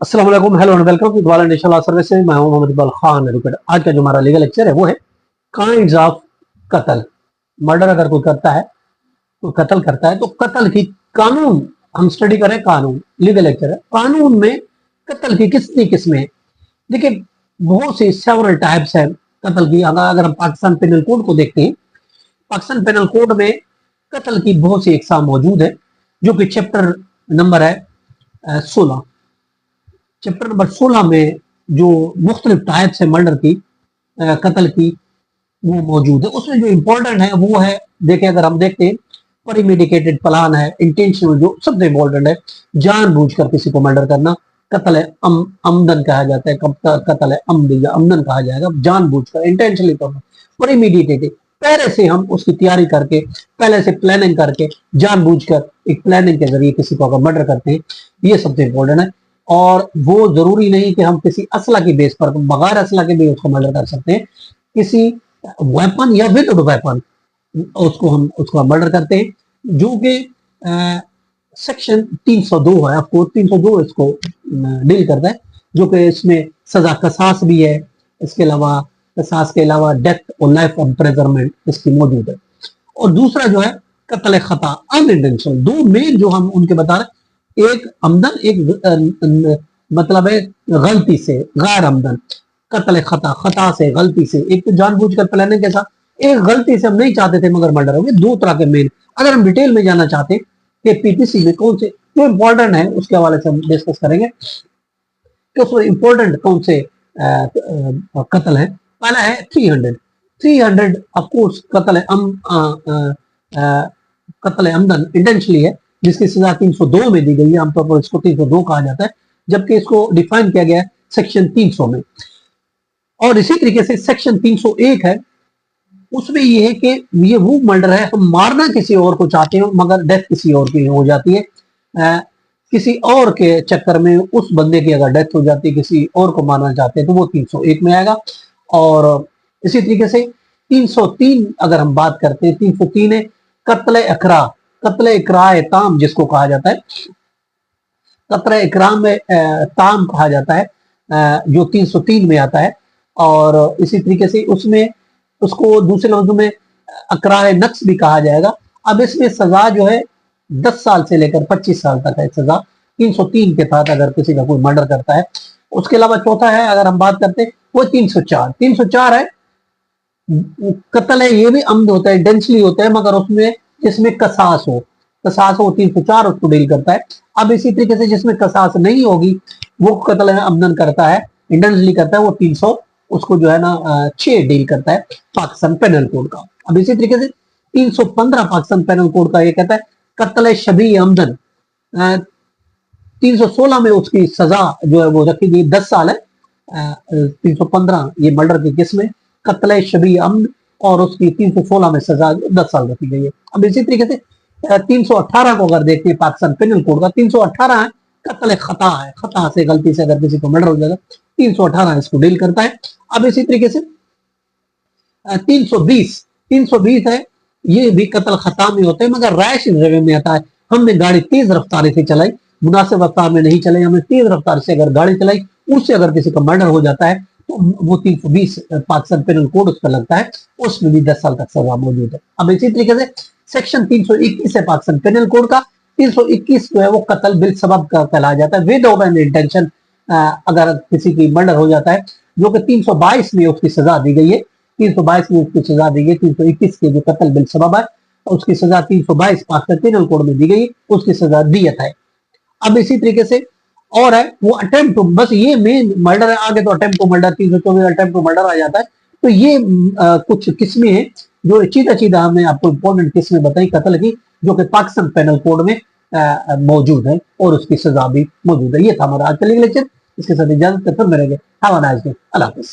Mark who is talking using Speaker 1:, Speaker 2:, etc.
Speaker 1: अस्सलाम वालेकुम, hello and welcome to Iqbal and Inshallah services. मैं हूं मोहम्मद इकबाल खान एडवोकेट। आज का जो हमारा लीगल लेक्चर है वो है काइंड्स ऑफ कत्ल। मर्डर अगर कोई करता है, तो कत्ल करता है, तो कत्ल की कानून हम स्टडी करें। कानून लीगल लेक्चर है। कानून में कत्ल की कितनी किस्में हैं? देखिए, बहुत सी सेवरल टाइप्स है कत्ल की। अगर हम पाकिस्तान पेनल कोड को देखते हैं, पाकिस्तान पेनल कोड में कत्ल की बहुत सी इकसाम मौजूद है, जो कि चैप्टर नंबर है 16। चैप्टर नंबर 16 में जो मुख्तलिफ टाइप्स है मर्डर की, कत्ल की, वो मौजूद है। उसमें जो इम्पोर्टेंट है वो है, देखें अगर हम देखते हैं, प्रीमेडिकेटेड प्लान है, इंटेंशनल जो सबसे इम्पोर्टेंट है, जानबूझकर किसी को मर्डर करना, कत्ल है अमदन कहा जाता है, कत्ल है अमद या अमदन कहा जाएगा, जानबूझकर इंटेंशनली करना। प्रीमेडिकेटेड, पहले से हम उसकी तैयारी करके, पहले से प्लानिंग करके, जानबूझकर एक प्लानिंग के जरिए किसी को अगर मर्डर करते हैं, ये सबसे इम्पोर्टेंट है। और वो जरूरी नहीं कि हम किसी असला की बेस पर, बगैर असला के भी उसको मर्डर कर सकते हैं। किसी वेपन या विदाउट वेपन उसको मर्डर करते हैं, जो कि सेक्शन 302 है। आपको 302 इसको डील करता है, जो कि इसमें सजा कसास भी है। इसके अलावा कसास के अलावा डेथ और लाइफ इम्प्रिजनमेंट इसकी मौजूद है। और दूसरा जो है कत्ल खता, अनइंटेंशनल। दो मेन जो हम उनके बता रहे, एक अमदन, एक मतलब है गलती से, गैर अमदन। कत्ल खता, खता से, गलती से। एक तो जानबूझकर प्लानिंग के साथ, एक गलती से हम नहीं चाहते थे मगर मर्डर हो गया। दो तरह के मेन। अगर हम डिटेल में जाना चाहते हैं कि पीपीसी में कौन से जो इंपॉर्टेंट है, उसके हवाले से हम डिस्कस करेंगे कि उसमें इंपॉर्टेंट कौन से कत्ल है। पहला है 300 ऑफकोर्स कत्ल कत्ल अमदन इंटेंशनली है, जिसकी सजा 302 में दी गई है। आमतौर पर इसको 302 कहा जाता है, जबकि इसको डिफाइन किया गया है सेक्शन 300 में। और इसी तरीके से सेक्शन 301 है, उसमें ये है कि ये वो मर्डर है, हम मारना किसी और को चाहते हो मगर डेथ किसी और की हो जाती है। किसी और के चक्कर में उस बंदे की अगर डेथ हो जाती है, किसी और को मारना चाहते हैं, तो वो 301 में आएगा। और इसी तरीके से 303 अगर हम बात करते हैं, 303 है कत्ल इकरा, कत्ल इकराए ताम जिसको कहा जाता है, कत्ल इकराम में ताम कहा जाता है, जो 303 में आता है। और इसी तरीके से उसमें उसको दूसरे लफ्जों में अकराए नक्स भी कहा जाएगा। अब इसमें सजा जो है 10 साल से लेकर 25 साल तक है सजा, 303 के तहत अगर किसी का कोई मर्डर करता है। उसके अलावा चौथा है, अगर हम बात करते हैं, वो 304 है, कत्ल है, ये भी अमद होता है, इंटेंशनली होता है, मगर उसमें जिसमें कसास हो, 304 उसको डील करता है। अब इसी तरीके से जिसमें कसास नहीं होगी, वो कत्ल है अमदन करता है, इंटेंशनली करता है, वो 300 उसको जो है ना 6 डील करता है पाकिस्तान पेनल कोड का। अब इसी तरीके से 315 पाकिस्तान पेनल कोड का ये कहता है कत्ल शबी अमदन। 316 में उसकी सजा जो है वो रखी गई 10 साल है। 315 ये मर्डर की किस्म, कत्ल शबी अमद, और उसकी 316 में सजा 10 साल रखी गई है। अब इसी तरीके से 318 को अगर देखते हैं पाकिस्तान पेनल कोड का, 318 है कत्ल खता है, खता से, गलती से अगर किसी को मर्डर हो जाएगा, 318 इसको डील करता है। अब इसी तरीके से 320 है, ये भी कत्ल खता में होता है, मगर रैश ड्राइविंग में आता है। हमने गाड़ी तेज रफ्तारी से चलाई, मुनासिब रफ्तार में नहीं चलाई, हमने तेज रफ्तार से अगर गाड़ी चलाई, उससे अगर किसी का मर्डर हो जाता है, तो वो 320 पाकिस्तान पेनल कोड उस पर लगता है, उसमें भी 10 साल तक सजा मौजूद है। अब इसी तरीके से सेक्शन 321 है पाकिस्तान पेनल कोड का, 321 जो है वो कत्ल बिल सबब का कहलाया जाता है, विदाउट एनी इंटेंशन अगर किसी की मर्डर हो जाता है, जो कि 322 में उसकी सजा दी गई है। 322 में उसकी सजा दी गई, 321 के जो कत्ल बिल सबब है उसकी सजा 322 पाकिस्तान पेनल कोड में दी गई, उसकी सजा दियत है। अब इसी तरीके से और है वो अटेम्प्ट टू, बस ये मेन मर्डर है, आगे तो attempt to murder 324 attempt to murder आ जाता है। तो ये कुछ किस्में हैं जो चीदा हमने आपको इंपॉर्टेंट किस्में बताई कत्ल की, जो कि पाकिस्तान पेनल कोड में मौजूद है और उसकी सजा भी मौजूद है। ये था हमारा आज का लेक्चर। इसके साथ इजाजत, फिर मिलेंगे। Have a nice day. अल्लाह हाफिज़।